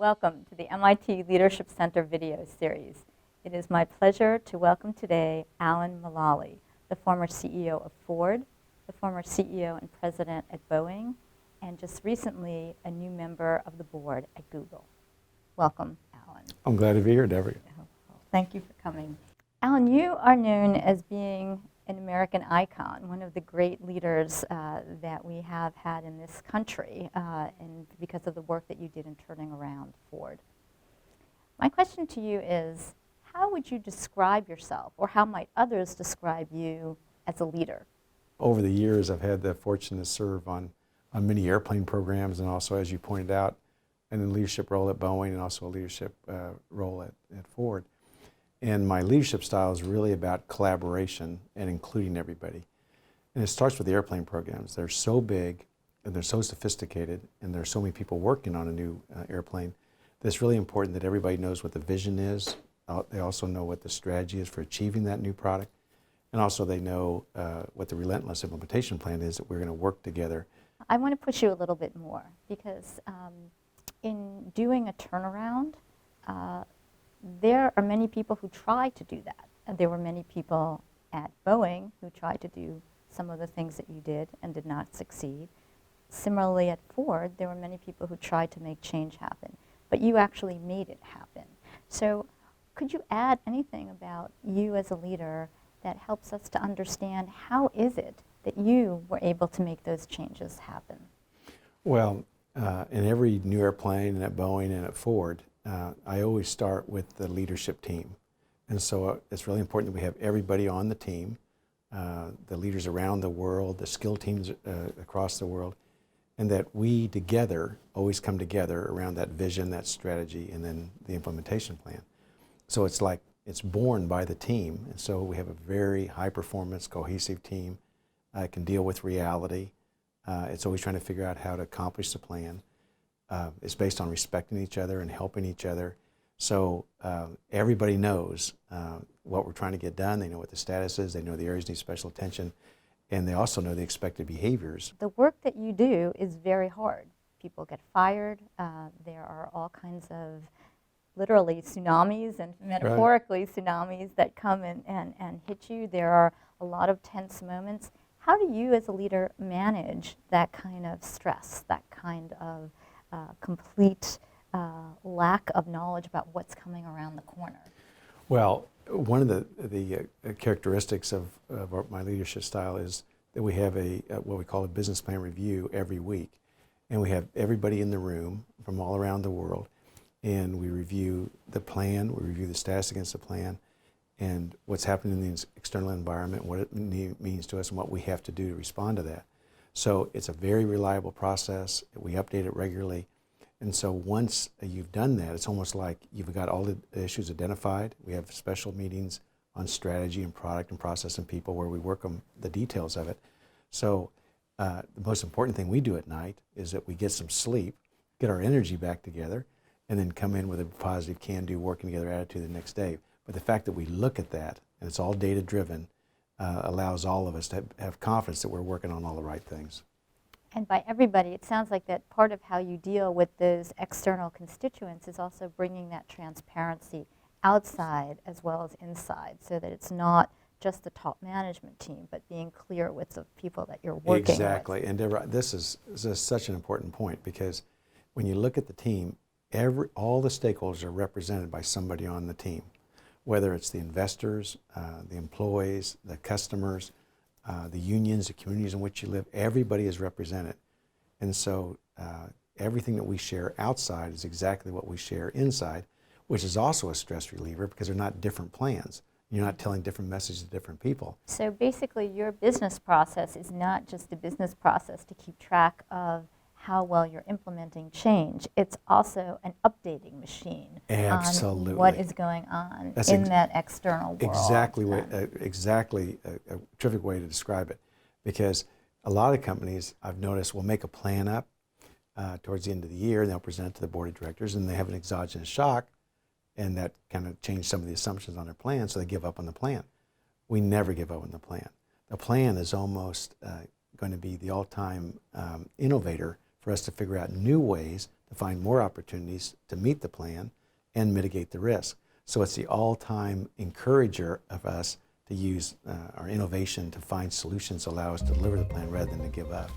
Welcome to the MIT Leadership Center video series. It is my pleasure to welcome today Alan Mulally, the former CEO of Ford, the former CEO and president at Boeing, and just recently a new member of the board at Google. Welcome, Alan. I'm glad to be here, Deborah. Thank you for coming. Alan, you are known as being an American icon, one of the great leaders that we have had in this country, and because of the work that you did in turning around Ford. My question to you is, how would you describe yourself, or how might others describe you as a leader? Over the years, I've had the fortune to serve on many airplane programs, and also, as you pointed out, in a leadership role at Boeing and also a leadership role at Ford. And my leadership style is really about collaboration and including everybody. And it starts with the airplane programs. They're so big and they're so sophisticated, and there's so many people working on a new airplane that it's really important that everybody knows what the vision is. They also know what the strategy is for achieving that new product. And also they know what the relentless implementation plan is, that we're going to work together. I want to push you a little bit more, because in doing a turnaround, there are many people who try to do that. And there were many people at Boeing who tried to do some of the things that you did and did not succeed. Similarly at Ford, there were many people who tried to make change happen, but you actually made it happen. So could you add anything about you as a leader that helps us to understand how is it that you were able to make those changes happen? Well, in every new airplane, and at Boeing and at Ford, I always start with the leadership team. And so it's really important that we have everybody on the team, the leaders around the world, the skill teams across the world, and that we together always come together around that vision, that strategy, and then the implementation plan. So it's like it's born by the team. And so we have a very high performance, cohesive team. It can deal with reality. It's always trying to figure out how to accomplish the plan. It's based on respecting each other and helping each other. So everybody knows what we're trying to get done. They know what the status is. They know the areas need special attention. And they also know the expected behaviors. The work that you do is very hard. People get fired. There are all kinds of literally tsunamis and metaphorically tsunamis that come and hit you. There are a lot of tense moments. How do you as a leader manage that kind of stress, that kind of complete lack of knowledge about what's coming around the corner? Well, one of the characteristics of my leadership style is that we have what we call a business plan review every week. And we have everybody in the room from all around the world. And we review the plan, we review the status against the plan, and what's happening in the external environment, what it means to us, and what we have to do to respond to that. So it's a very reliable process. We update it regularly. And so once you've done that, it's almost like you've got all the issues identified. We have special meetings on strategy and product and process and people where we work on the details of it. So the most important thing we do at night is that we get some sleep, get our energy back together, and then come in with a positive can-do, working together attitude the next day. But the fact that we look at that, and it's all data-driven, allows all of us to have confidence that we're working on all the right things. And by everybody, it sounds like that part of how you deal with those external constituents is also bringing that transparency outside as well as inside, so that it's not just the top management team, but being clear with the people that you're working with. Exactly. And Deborah, this is such an important point, because when you look at the team, all the stakeholders are represented by somebody on the team, whether it's the investors, the employees, the customers, the unions, the communities in which you live. Everybody is represented. And so everything that we share outside is exactly what we share inside, which is also a stress reliever, because they're not different plans. You're not telling different messages to different people. So basically your business process is not just a business process to keep track of how well you're implementing change. It's also an updating machine. Absolutely. On what is going on in that external world. Exactly a terrific way to describe it. Because a lot of companies, I've noticed, will make a plan up towards the end of the year, and they'll present it to the board of directors, and they have an exogenous shock, and that kind of changed some of the assumptions on their plan, so they give up on the plan. We never give up on the plan. The plan is almost going to be the all-time innovator for us to figure out new ways to find more opportunities to meet the plan and mitigate the risk. So it's the all-time encourager of us to use our innovation to find solutions that allow us to deliver the plan rather than to give up.